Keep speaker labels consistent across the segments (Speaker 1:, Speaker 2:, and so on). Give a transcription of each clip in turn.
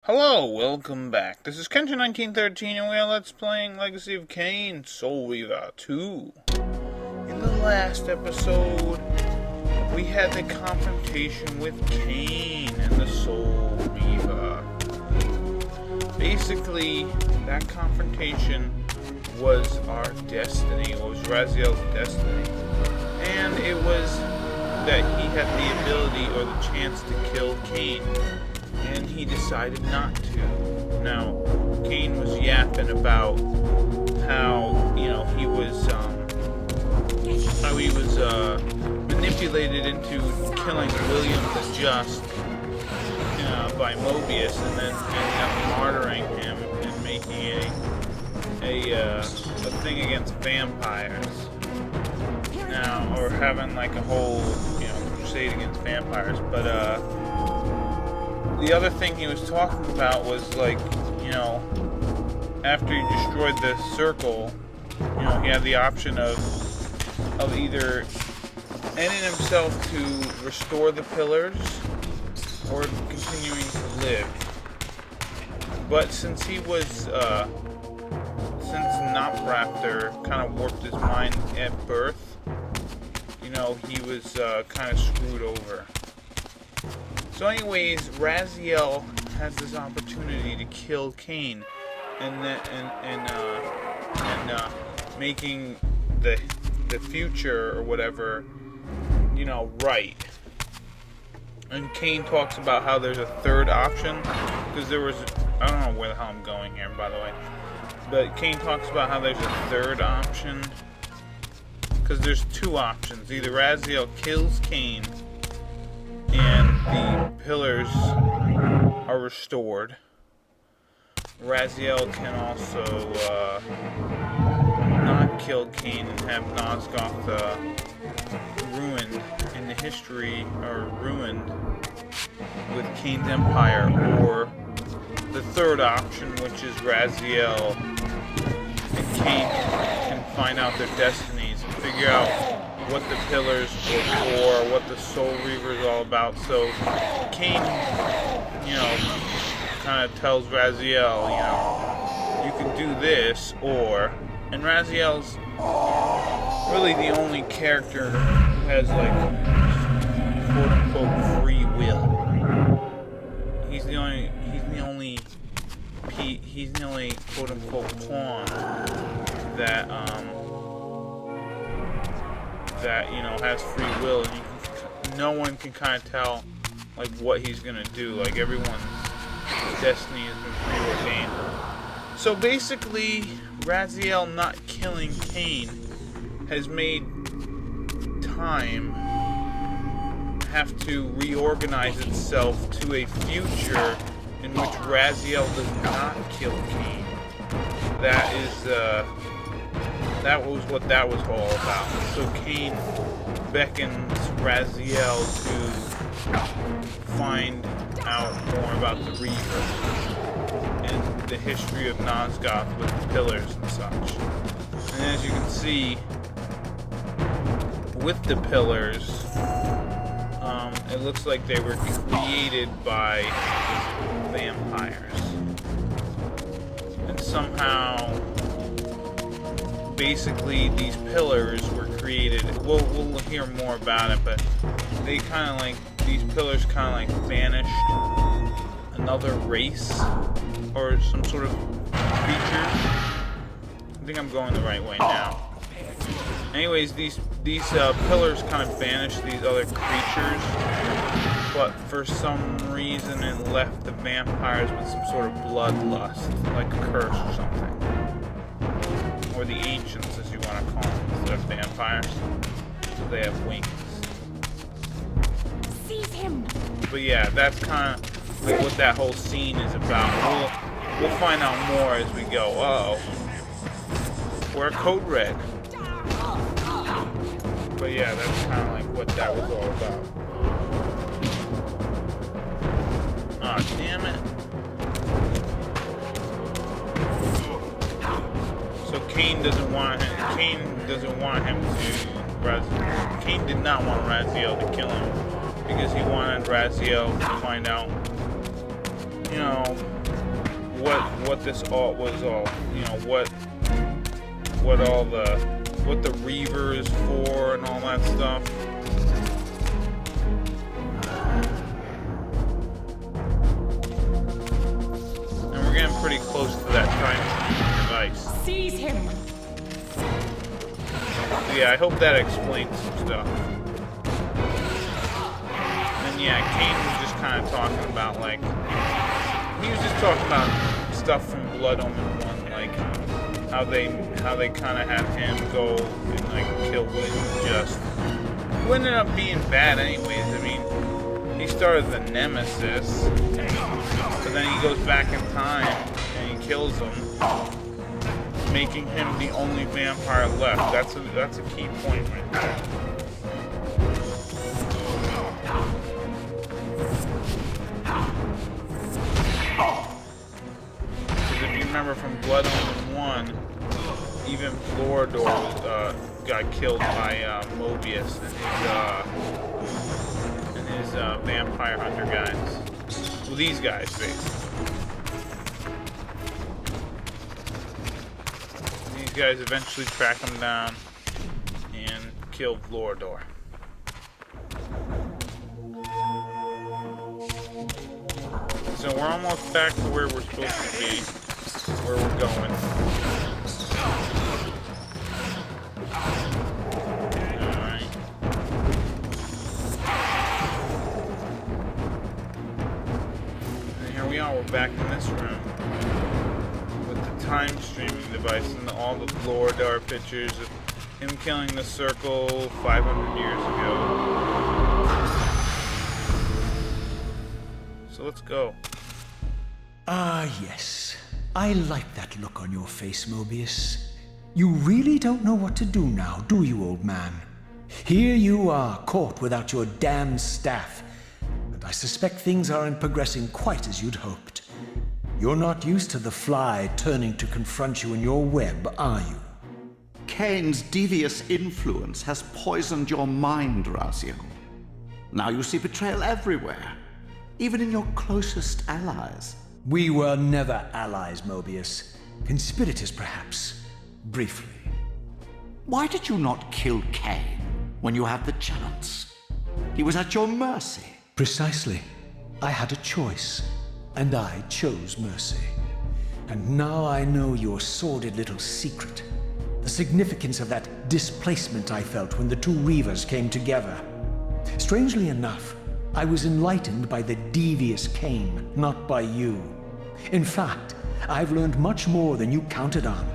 Speaker 1: Hello, welcome back. This is Kenshin1913 and we are Let's Playing Legacy of Kain, Soul Reaver 2. In the last episode, we had the confrontation with Kain and the Soul Reaver. Basically, that confrontation was our destiny, it was Raziel's destiny. And it was that he had the ability or the chance to kill Kain. And he decided not to. Now, Kain was yapping about how, he was manipulated into killing William the Just by Moebius, and then ended up martyring him and making a thing against vampires. Now, or having like a whole, crusade against vampires, but the other thing he was talking about was like, after he destroyed the circle, he had the option of either ending himself to restore the pillars or continuing to live. But since he was, since Nopraptor kind of warped his mind at birth, he was kind of screwed over. So anyways, Raziel has this opportunity to kill Kain and making the future or whatever, right. And Kain talks about how there's a third option, because there was, I don't know where the hell I'm going here, by the way, but Kain talks about how there's a third option, because there's two options. Either Raziel kills Kain and the pillars are restored. Raziel can also not kill Kain and have Nosgoth ruined in the history, or ruined with Kain's empire, or the third option, which is Raziel and Kain can find out their destinies and figure out what the pillars were for, what the Soul Reaver is all about. So Kain, kind of tells Raziel, you can do this, and Raziel's really the only character who has like quote-unquote free will. He's the only quote-unquote pawn that has free will, and no one can kind of tell like what he's gonna do. Like everyone's destiny has been preordained. So basically, Raziel not killing Kain has made time have to reorganize itself to a future in which Raziel does not kill Kain. That was what that was all about. So Kain beckons Raziel to find out more about the Reaver and the history of Nosgoth with the pillars and such. And as you can see, with the pillars, it looks like they were created by vampires. And somehow, basically, these pillars were created. We'll hear more about it, but they kind of like, these pillars kind of like banished another race or some sort of creature. I think I'm going the right way now. Anyways, these pillars kind of banished these other creatures, but for some reason it left the vampires with some sort of bloodlust, like a curse or something. Or the ancients, as you want to call them, instead of vampires. So they have wings.
Speaker 2: Seize him!
Speaker 1: But yeah, that's kind of like what that whole scene is about. We'll find out more as we go. We're code red. But yeah, that's kind of like what that was all about. Aw, damn it. So Kain doesn't want him. Kain did not want Raziel to kill him because he wanted Raziel to find out, what this all was all, you know, what the Reaver is for and all that stuff. And we're getting pretty close to that time device.
Speaker 2: Seize him.
Speaker 1: Yeah, I hope that explains some stuff. And yeah, Kain was just kind of talking about, like, he was just talking about stuff from Blood Omen 1, like how they kind of had him go and like kill William Just. Who ended up being bad anyways. I mean, he started the Nemesis, but then he goes back in time and he kills him, making him the only vampire left. That's a key point right there. Because if you remember from Blood Omen 1, even Floridor got killed by Moebius and his vampire hunter guys. Well, these guys, basically. These guys eventually track him down and kill Floridor. So we're almost back to where we're supposed to be, where we're going. Alright. And here we are, we're back in this room with the time streaming device and all the Floridor pictures of him killing the Circle 500 years ago. So let's go.
Speaker 3: Ah, yes. I like that look on your face, Moebius. You really don't know what to do now, do you, old man? Here you are, caught without your damned staff. And I suspect things aren't progressing quite as you'd hoped. You're not used to the fly turning to confront you in your web, are you?
Speaker 4: Kain's devious influence has poisoned your mind, Raziel. Now you see betrayal everywhere, even in your closest allies.
Speaker 3: We were never allies, Moebius. Conspirators, perhaps. Briefly.
Speaker 4: Why did you not kill Kain when you had the chance? He was at your mercy.
Speaker 3: Precisely. I had a choice, and I chose mercy. And now I know your sordid little secret. The significance of that displacement I felt when the two Reavers came together. Strangely enough, I was enlightened by the devious Kain, not by you. In fact, I've learned much more than you counted on.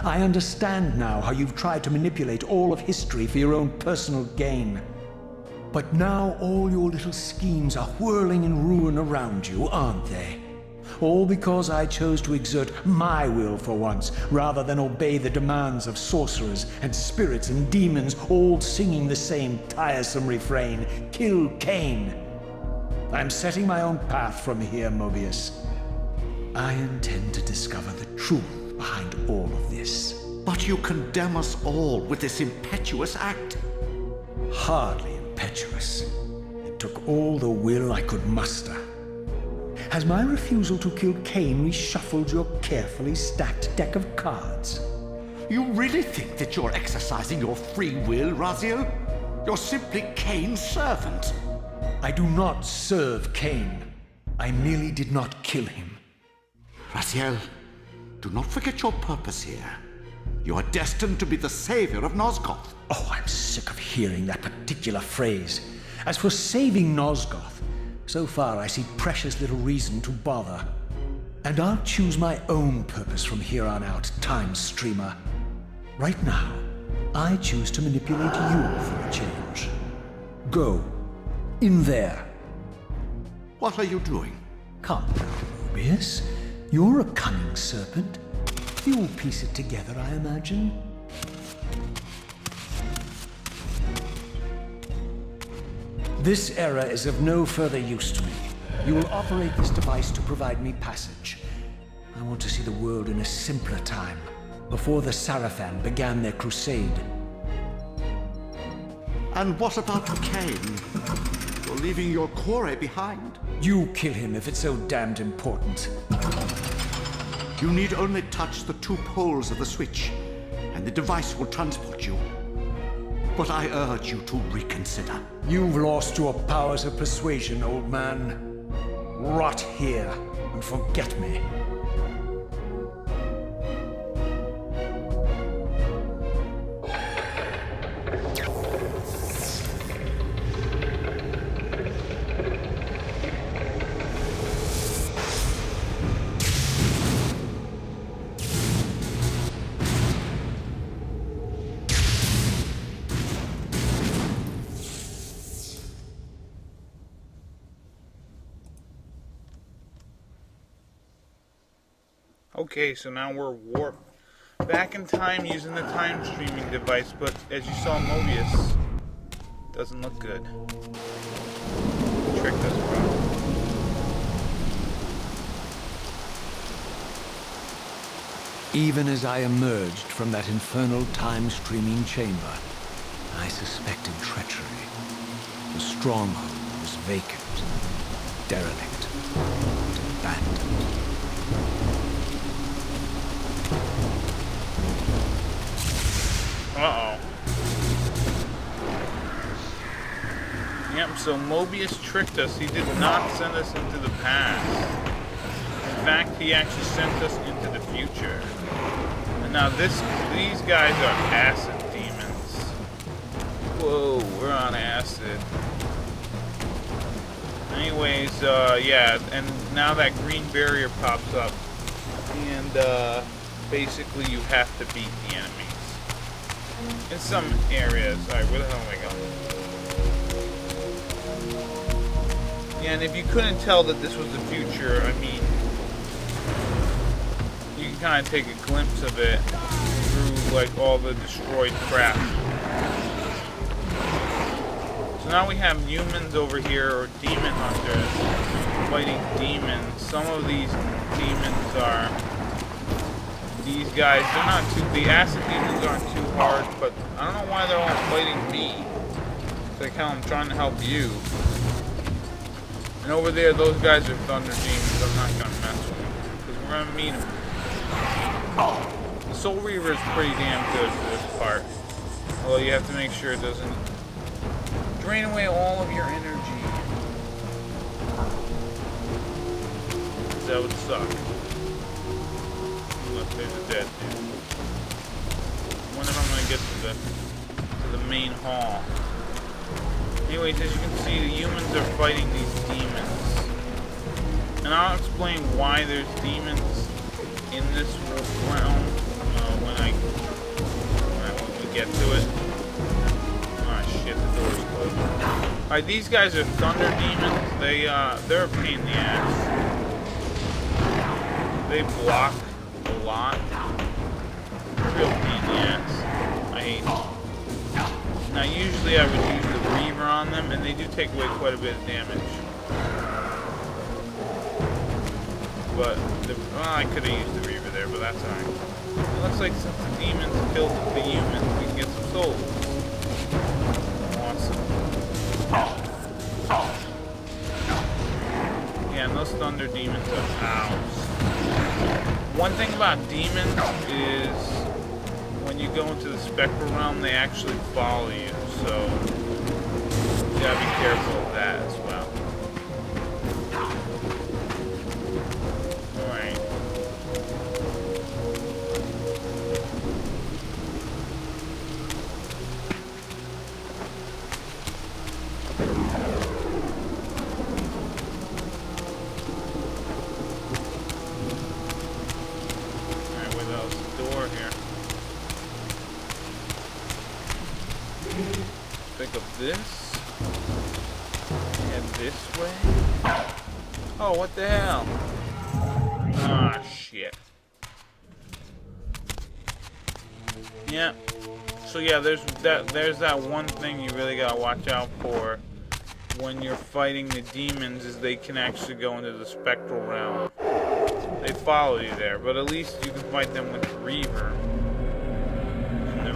Speaker 3: I understand now how you've tried to manipulate all of history for your own personal gain. But now all your little schemes are whirling in ruin around you, aren't they? All because I chose to exert my will for once, rather than obey the demands of sorcerers and spirits and demons, all singing the same tiresome refrain, "Kill Kain." I'm setting my own path from here, Moebius. I intend to discover the truth behind all of this.
Speaker 4: But you condemn us all with this impetuous act.
Speaker 3: Hardly impetuous. It took all the will I could muster. Has my refusal to kill Kain reshuffled your carefully stacked deck of cards?
Speaker 4: You really think that you're exercising your free will, Raziel? You're simply Kain's servant.
Speaker 3: I do not serve Kain. I merely did not kill him.
Speaker 4: Raziel, do not forget your purpose here. You are destined to be the savior of Nosgoth.
Speaker 3: Oh, I'm sick of hearing that particular phrase. As for saving Nosgoth, so far I see precious little reason to bother. And I'll choose my own purpose from here on out, Time Streamer. Right now, I choose to manipulate you for a change. Go. In there.
Speaker 4: What are you doing?
Speaker 3: Come now, Moebius. You're a cunning serpent. You'll piece it together, I imagine. This era is of no further use to me. You will operate this device to provide me passage. I want to see the world in a simpler time, before the Sarafan began their crusade.
Speaker 4: And what about Kain? You're leaving your quarry behind.
Speaker 3: You kill him if it's so damned important.
Speaker 4: You need only touch the 2 poles of the switch, and the device will transport you. But I urge you to reconsider.
Speaker 3: You've lost your powers of persuasion, old man. Rot here and forget me.
Speaker 1: Okay, so now we're warped back in time using the time streaming device, but as you saw, Moebius doesn't look good. Tricked us, bro.
Speaker 3: Even as I emerged from that infernal time-streaming chamber, I suspected treachery. The stronghold was vacant, derelict, and abandoned.
Speaker 1: Uh-oh. Yep, so Moebius tricked us. He did not send us into the past. In fact, he actually sent us into the future. And now these guys are acid demons. Whoa, we're on acid. Anyways, yeah, and now that green barrier pops up. And, basically you have to beat the enemies. In some areas. Alright, where the hell am I going? Yeah, and if you couldn't tell that this was the future, I mean, you can kind of take a glimpse of it through, like, all the destroyed crap. So now we have humans over here, or demon hunters, fighting demons. Some of these demons are... These guys, they're not too... The acid demons aren't too hard, but I don't know why they're all fighting me. It's like how I'm trying to help you. And over there, those guys are thunder demons. I'm not gonna mess with them, because we're gonna meet them. The Soul Reaver is pretty damn good for this part. Although you have to make sure it doesn't drain away all of your energy. That would suck. Unless there's a dead dude. I wonder if I'm gonna get to the main hall. Anyways, as you can see, the humans are fighting these demons. And I'll explain why there's demons in this realm when we get to it. Oh shit, the door's closed. Alright, these guys are thunder demons. They're a pain in the ass. They block a lot. Real pain in the ass. I hate them. Now usually I would use the Reaver on them, and they do take away quite a bit of damage. But, well, I could have used the Reaver there, but that's alright. It looks like since the demons killed the humans, we can get some souls. Awesome. Yeah, and those thunder demons are owls. One thing about demons is when you go into the spectral realm, they actually follow you, so you gotta be careful of that as well. Alright. Alright, where the hell's the door here? Think of this. And this way. Oh, what the hell? Ah, shit. Yeah. So yeah, there's that one thing you really gotta watch out for when you're fighting the demons, is they can actually go into the spectral realm. They follow you there, but at least you can fight them with the Reaver. And the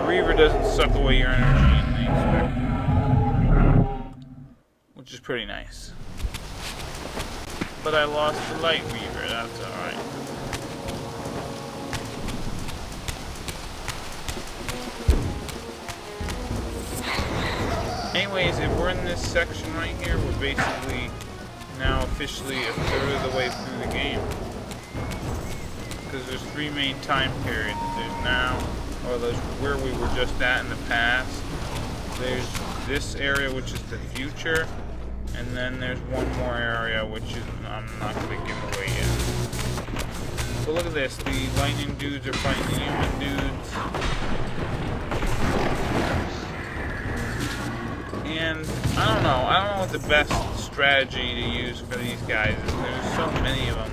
Speaker 1: Reaver doesn't suck away your energy in the spectral, which is pretty nice. But I lost the light Reaver, that's alright. Anyways, if we're in this section right here, we're basically now officially a third of the way through the game. Because there's 3 main time periods. There's now, or those where we were just at in the past. There's this area, which is the future. And then there's one more area, which is I'm not going to give away yet. So look at this. The lightning dudes are fighting the human dudes. And I don't know what the best strategy to use for these guys is. There's so many of them.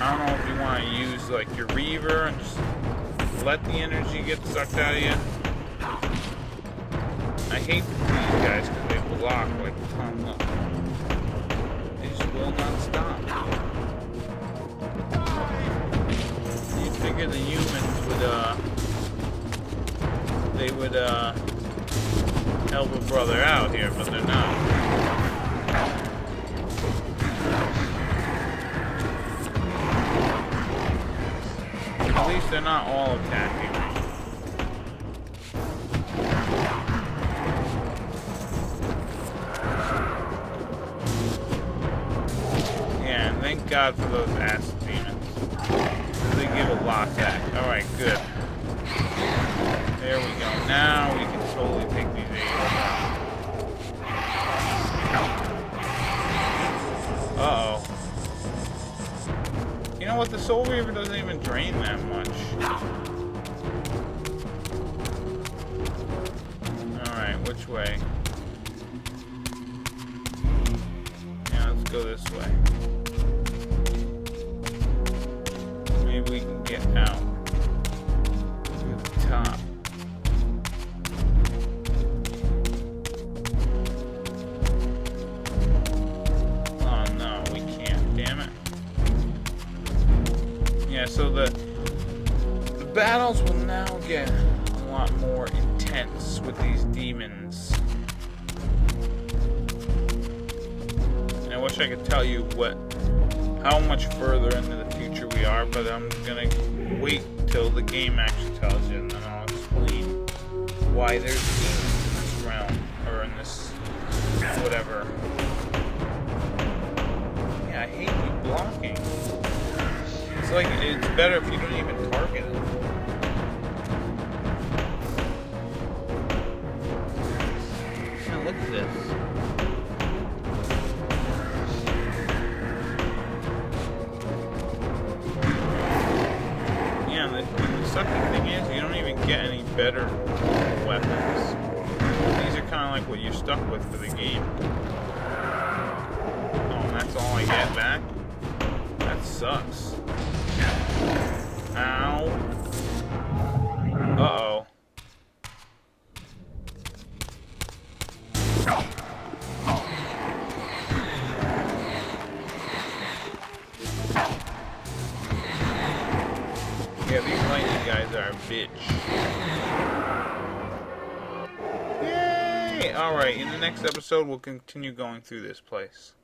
Speaker 1: I don't know if you want to use like your Reaver and just let the energy get sucked out of you. I hate these guys because they block like a ton. Look. They just will not stop. You'd figure the humans would, help a brother out here, but they're not. At least they're not all attacking me. Yeah, and thank God for those acid demons. They give a lot back. Alright, good. There we go. Now we can totally take these 8. Uh-oh. You know what? The Soul Reaver doesn't even drain that much. Alright, which way? Yeah, let's go this way. Maybe we can get out to the top. So the battles will now get a lot more intense with these demons. And I wish I could tell you how much further into the future we are, but I'm gonna wait till the game actually tells you, and then I'll explain why there's demons in this realm, or in this whatever. Yeah, I hate you blocking. It's like, it's better if you don't even target it. Now look at this. Yeah, the sucky thing is, you don't even get any better weapons. These are kind of like what you're stuck with for the game. Oh, and that's all I get back? That sucks. Ow. Uh-oh. Yeah, these lightning guys are a bitch. Yay! Alright, in the next episode, we'll continue going through this place.